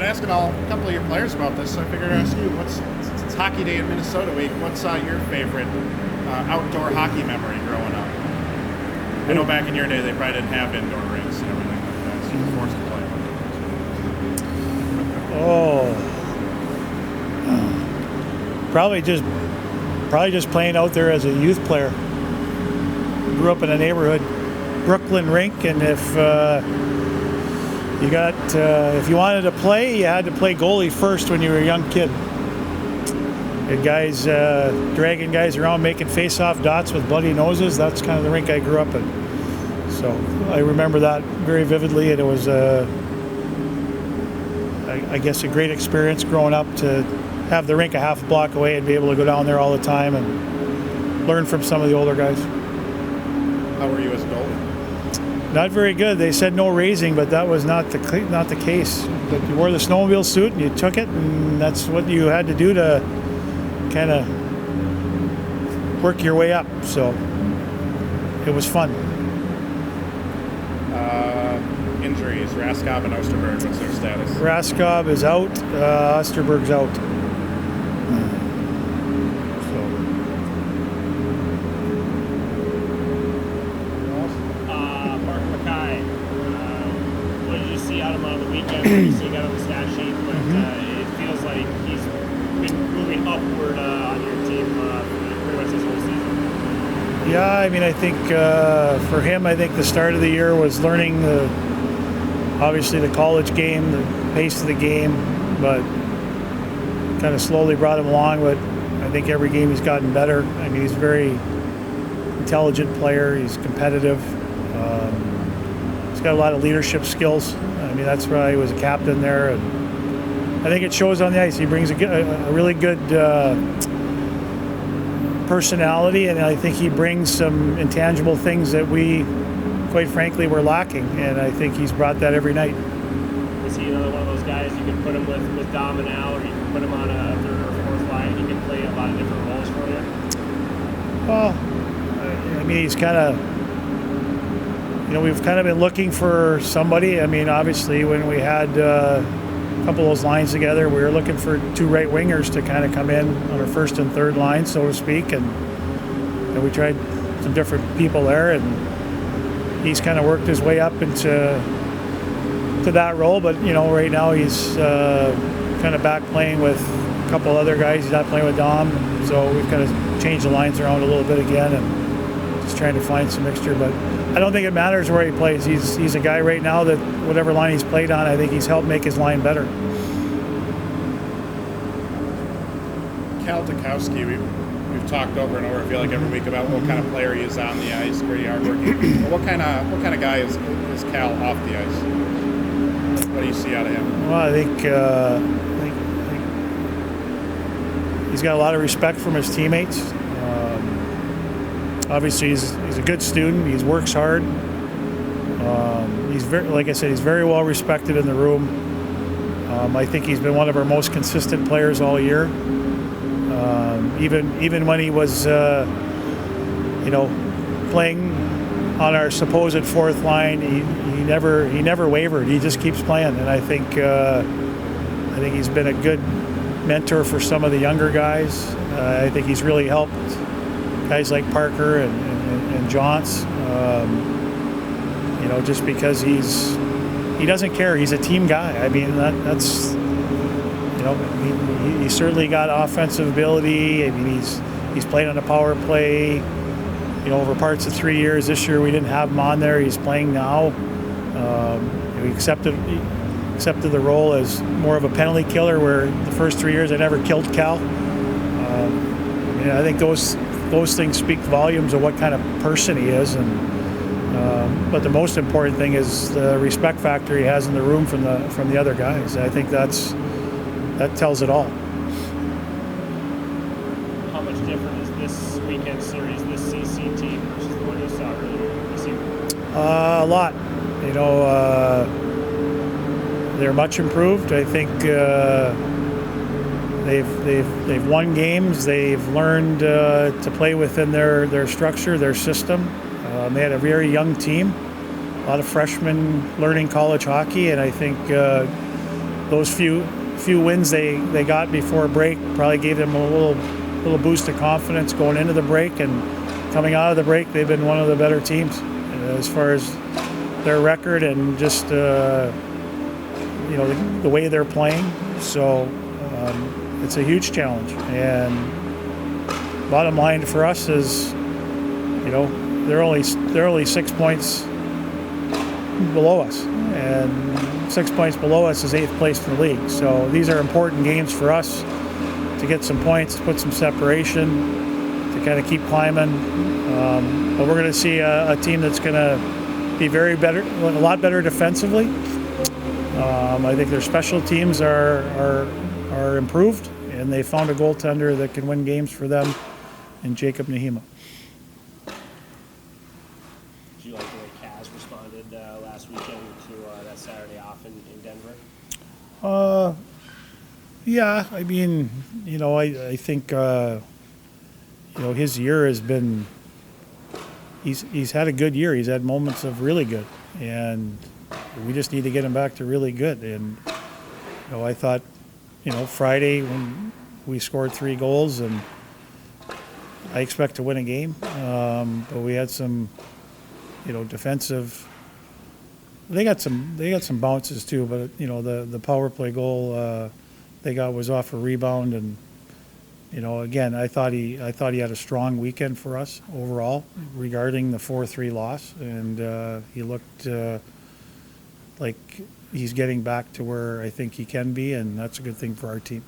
asking a couple of your players about this, so I figured I'd ask you, it's Hockey Day in Minnesota week, what's your favorite outdoor hockey memory growing up? I know back in your day they probably didn't have indoor rinks and everything like that, so you were forced to play. Probably just playing out there as a youth player. Grew up in a neighborhood Brooklyn rink, and if you wanted to play, you had to play goalie first when you were a young kid. And guys dragging guys around, making face-off dots with bloody noses. That's kind of the rink I grew up in. So I remember that very vividly, and it was I guess a great experience growing up to have the rink a half a block away and be able to go down there all the time and learn from some of the older guys. How were you as a goalie? Not very good. They said no raising, but that was not the case. But you wore the snowmobile suit and you took it, and that's what you had to do to kind of work your way up. So it was fun. Injuries, Raskov and Osterberg, what's their status? Raskov is out, Osterberg's out. Out him on the weekend, obviously he got on the stat sheet, but it feels like he's been moving upward on your team pretty much this whole season. Yeah, I mean, I think for him, I think the start of the year was learning obviously the college game, the pace of the game, but kind of slowly brought him along. But I think every game he's gotten better. I mean, he's a very intelligent player. He's competitive. He's got a lot of leadership skills. I mean, that's why he was a captain there, and I think it shows on the ice. He brings a really good personality, and I think he brings some intangible things that we, quite frankly, were lacking, and I think he's brought that every night. Is he another one of those guys you can put him with Dom and Al, or you can put him on a third or fourth line? He can play a lot of different roles for you? Well, I mean, he's kind of... we've kind of been looking for somebody. I mean, obviously, when we had a couple of those lines together, we were looking for two right wingers to kind of come in on our first and third line, so to speak. And we tried some different people there, and he's kind of worked his way up into that role. But, right now he's kind of back playing with a couple other guys. He's not playing with Dom, so we've kind of changed the lines around a little bit again and just trying to find some mixture. But I don't think it matters where he plays. He's a guy right now that whatever line he's played on, I think he's helped make his line better. Cal Dukowski, we've talked over and over, I feel like every week, about what kind of player he is on the ice, pretty hardworking. What kind of guy is Cal off the ice? What do you see out of him? Well, I think he's got a lot of respect from his teammates. Obviously, he's a good student. He works hard. He's like I said, he's very well respected in the room. I think he's been one of our most consistent players all year. Even when he was, playing on our supposed fourth line, he never wavered. He just keeps playing, and I think he's been a good mentor for some of the younger guys. I think he's really helped guys like Parker and Johns, just because he doesn't care. He's a team guy. I mean, that's he certainly got offensive ability. I mean, he's played on a power play, over parts of 3 years. This year we didn't have him on there. He's playing now. He accepted the role as more of a penalty killer, where the first 3 years I never killed Cal. I think those things speak volumes of what kind of person he is, but the most important thing is the respect factor he has in the room from the other guys. I think that tells it all. How much different is this weekend series, this CC team, versus the one you saw earlier this year? A lot. They're much improved. I think they've won games. They've learned to play within their structure, their system. They had a very young team, a lot of freshmen learning college hockey, and I think those few wins they got before break probably gave them a little boost of confidence going into the break, and coming out of the break, they've been one of the better teams as far as their record and just the way they're playing. So it's a huge challenge, and bottom line for us is, they're only 6 points below us, and 6 points below us is 8th place in the league. So these are important games for us to get some points, to put some separation, to kind of keep climbing. But we're going to see a team that's going to be a lot better defensively. I think their special teams are improved, and they found a goaltender that can win games for them in Jacob Nahima. Did you like the way Kaz responded last weekend to that Saturday off in Denver? Yeah, I mean, I think his year has been. He's had a good year. He's had moments of really good, and we just need to get him back to really good. And I thought, Friday when we scored 3 goals, and I expect to win a game, but we had some, defensive. They got some bounces too, but the power play goal they got was off a rebound, and again, I thought he had a strong weekend for us overall regarding the 4-3 loss, and he looked like he's getting back to where I think he can be, and that's a good thing for our team.